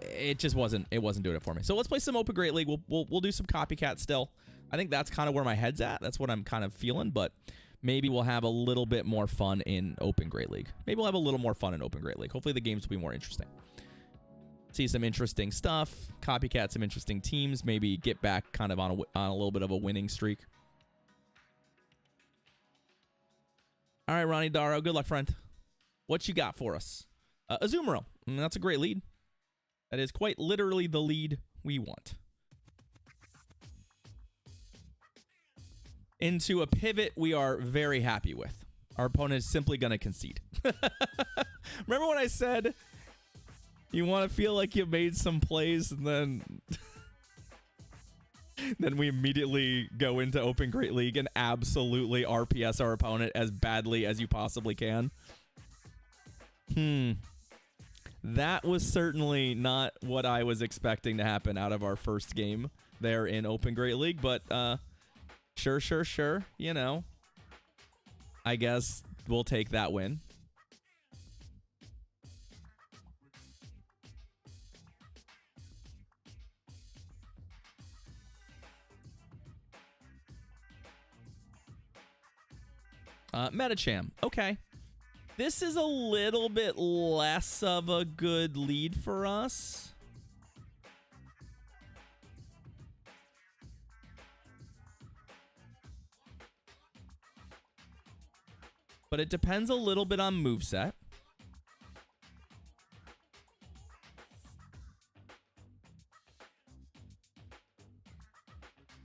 it just wasn't doing it for me. So let's play some Open Great League. We'll do some copycat still. I think that's kind of where my head's at. That's what I'm kind of feeling, but maybe we'll have a little bit more fun in Open Great League. Maybe we'll have a little more fun in Open Great League. Hopefully the games will be more interesting. See some interesting stuff, copycat some interesting teams, maybe get back kind of on a little bit of a winning streak. All right, Ronnie Darrow, good luck, friend. What you got for us? Azumarill. That's a great lead. That is quite literally the lead we want. Into a pivot we are very happy with. Our opponent is simply going to concede. Remember when I said you want to feel like you made some plays and then then we immediately go into Open Great League and absolutely RPS our opponent as badly as you possibly can? That was certainly not what I was expecting to happen out of our first game there in Open Great League, but sure. You know, I guess we'll take that win. Metacham. Okay. This is a little bit less of a good lead for us. But it depends a little bit on moveset.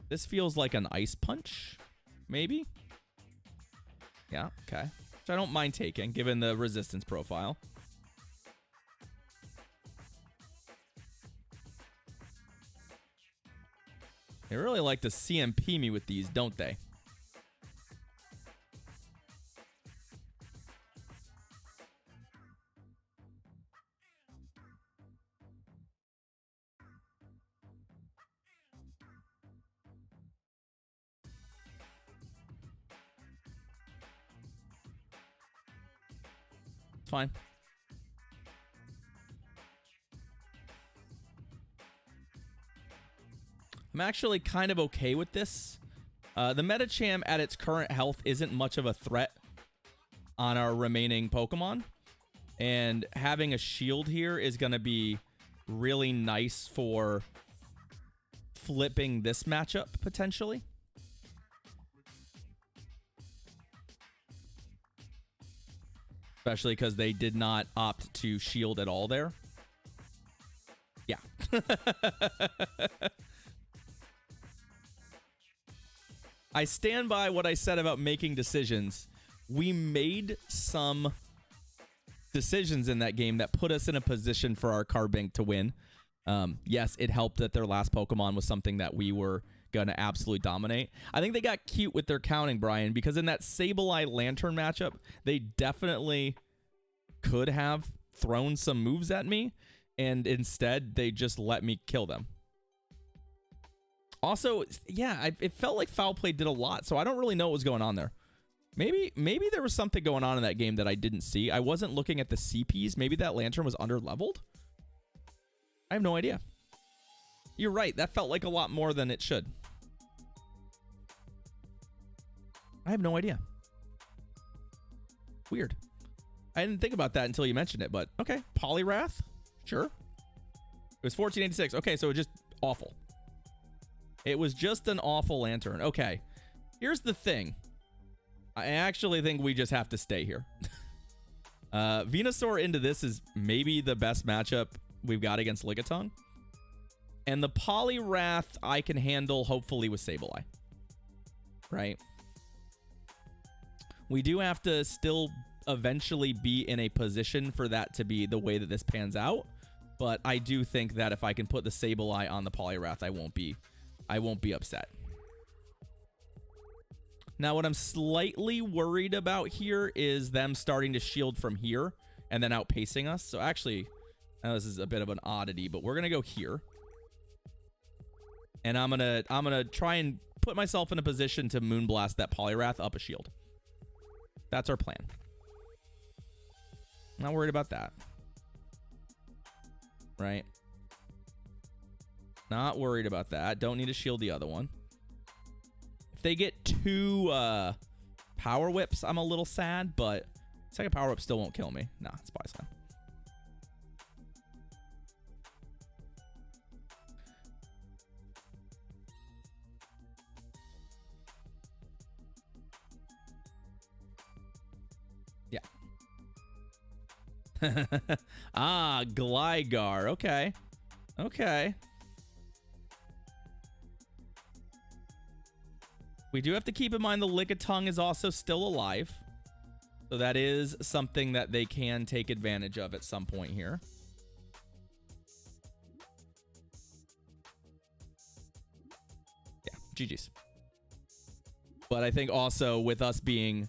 This feels like an Ice Punch, maybe? Yeah, okay. Which I don't mind taking, given the resistance profile. They really like to CMP me with these, don't they? Fine. I'm actually kind of okay with this. The Metacham at its current health isn't much of a threat on our remaining Pokemon. And having a shield here is going to be really nice for flipping this matchup, potentially. Especially because they did not opt to shield at all there. Yeah. I stand by what I said about making decisions. We made some decisions in that game that put us in a position for our Carbink to win. Yes, it helped that their last Pokemon was something that we were going to absolutely dominate. I think they got cute with their counting, Brian, because in that Sableye Lantern matchup, they definitely could have thrown some moves at me, and instead they just let me kill them. Also, yeah, it felt like Foul Play did a lot, so I don't really know what was going on there. Maybe there was something going on in that game that I didn't see. I wasn't looking at the CPs. Maybe that Lantern was under-leveled? I have no idea. You're right. That felt like a lot more than it should. I have no idea. Weird. I didn't think about that until you mentioned it, but okay. Poliwrath? Sure. It was 1486. Okay, so it was just awful. It was just an awful Lantern. Okay. Here's the thing. I actually think we just have to stay here. Venusaur into this is maybe the best matchup we've got against Lickitung. And the Poliwrath I can handle, hopefully, with Sableye. Right? We do have to still eventually be in a position for that to be the way that this pans out. But I do think that if I can put the Sableye on the Poliwrath, I won't be upset. Now, what I'm slightly worried about here is them starting to shield from here and then outpacing us. So actually, I know this is a bit of an oddity, but we're gonna go here. And I'm gonna try and put myself in a position to Moonblast that Poliwrath up a shield. That's our plan. Not worried about that. Right? Not worried about that. Don't need to shield the other one. If they get 2 power whips, I'm a little sad, but second power whip still won't kill me. Nah, it's Poison. Yeah. Ah, Gligar. Okay. Okay. We do have to keep in mind the Lickitung is also still alive. So that is something that they can take advantage of at some point here. Yeah, GG's. But I think also with us being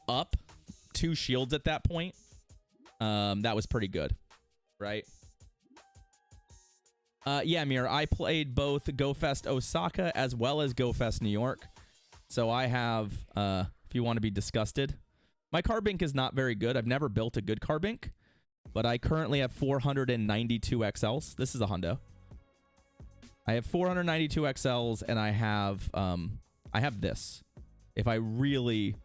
up 2 shields at that point, that was pretty good, right? Yeah, Mir, I played both GoFest Osaka as well as GoFest New York. So I have, if you want to be disgusted, my Carbink is not very good. I've never built a good Carbink, but I currently have 492 XLs. This is a hundo. I have 492 XLs, and I have this. If I really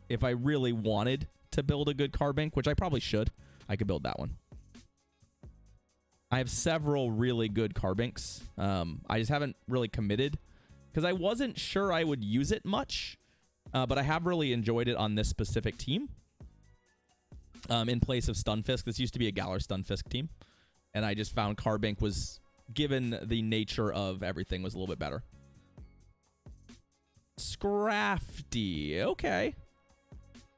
wanted to build a good Carbink, which I probably should, I could build that one. I have several really good Carbinks. I just haven't really committed because I wasn't sure I would use it much, but I have really enjoyed it on this specific team. In place of Stunfisk. This used to be a Galar Stunfisk team, and I just found Carbink was, given the nature of everything, was a little bit better. Scrafty. Okay.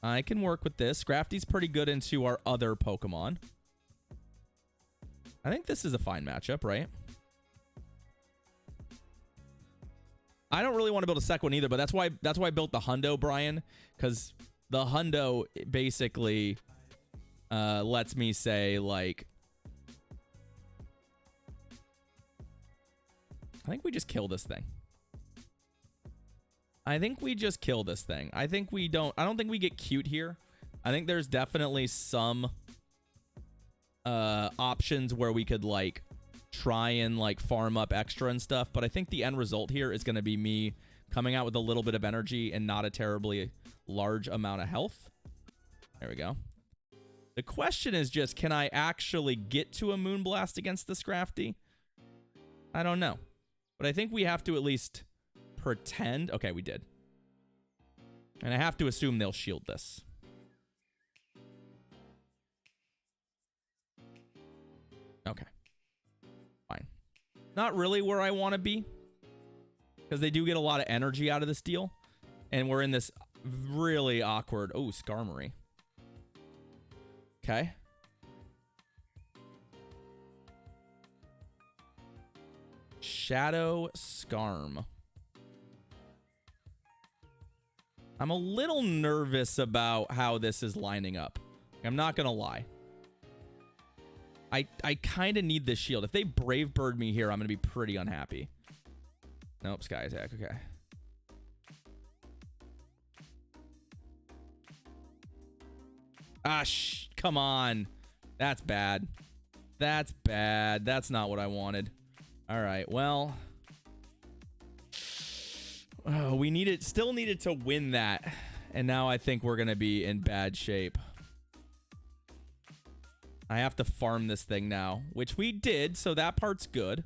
I can work with this. Scrafty's pretty good into our other Pokemon. I think this is a fine matchup, right? I don't really want to build a second one either, but that's why I built the Hundo, Brian, because the Hundo basically lets me say, like, I think we just kill this thing. I think we just kill this thing. I don't think we get cute here. I think there's definitely some options where we could like try and like farm up extra and stuff, but I think the end result here is going to be me coming out with a little bit of energy and not a terribly large amount of health. There we go. The question is just, can I actually get to a Moonblast against the Scrafty? I don't know, but I think we have to at least pretend. Okay, we did, and I have to assume they'll shield this. Okay. Fine. Not really where I want to be, because they do get a lot of energy out of this deal. And we're in this really awkward... Oh, Skarmory. Okay. Shadow Skarm. I'm a little nervous about how this is lining up. I'm not going to lie. I kind of need this shield. If they Brave Bird me here, I'm going to be pretty unhappy. Nope, Sky Attack. Okay. Ah, come on. That's bad. That's bad. That's not what I wanted. All right, well. Oh, we still needed to win that. And now I think we're going to be in bad shape. I have to farm this thing now, which we did, so that part's good.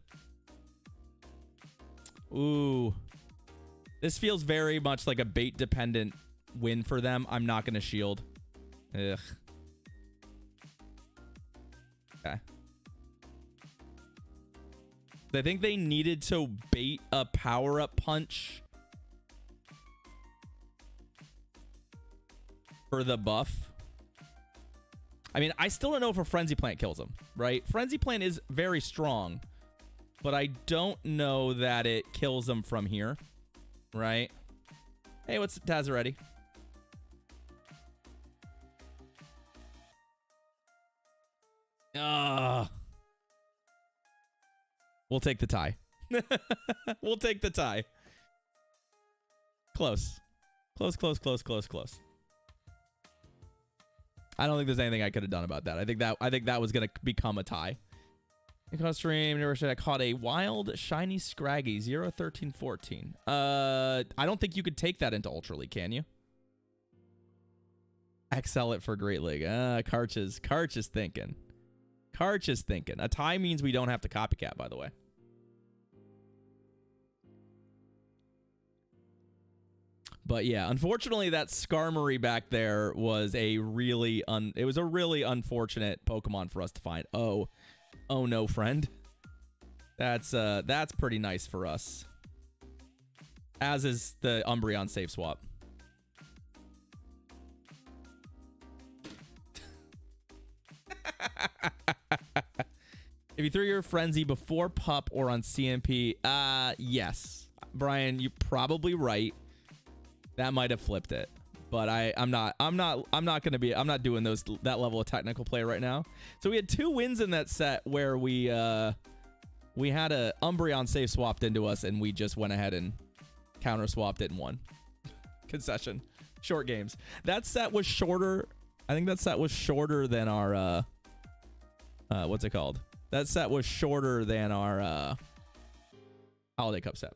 Ooh. This feels very much like a bait-dependent win for them. I'm not going to shield. Ugh. Okay. I think they needed to bait a power-up punch for the buff. I mean, I still don't know if a Frenzy Plant kills him, right? Frenzy Plant is very strong, but I don't know that it kills him from here, right? Hey, what's Tazaretti? We'll take the tie. We'll take the tie. Close. Close, close, close, close, close. I don't think there's anything I could have done about that. I think that was going to become a tie. In stream, University, I caught a wild, shiny Scraggy, 0-13-14. I don't think you could take that into Ultra League, can you? XL it for Great League. Karch is thinking. Karch is thinking. A tie means we don't have to copycat, by the way. But yeah, unfortunately, that Skarmory back there was a really unfortunate Pokemon for us to find. Oh no, friend. That's pretty nice for us. As is the Umbreon safe swap. If you threw your Frenzy before Pup or on CMP, yes. Brian, you're probably right. That might have flipped it. But I'm not doing that level of technical play right now. So we had 2 wins in that set where we had a Umbreon safe swapped into us and we just went ahead and counter swapped it and won. Concession. Short games. That set was shorter. I think that set was shorter than our what's it called? That set was shorter than our Holiday Cup set.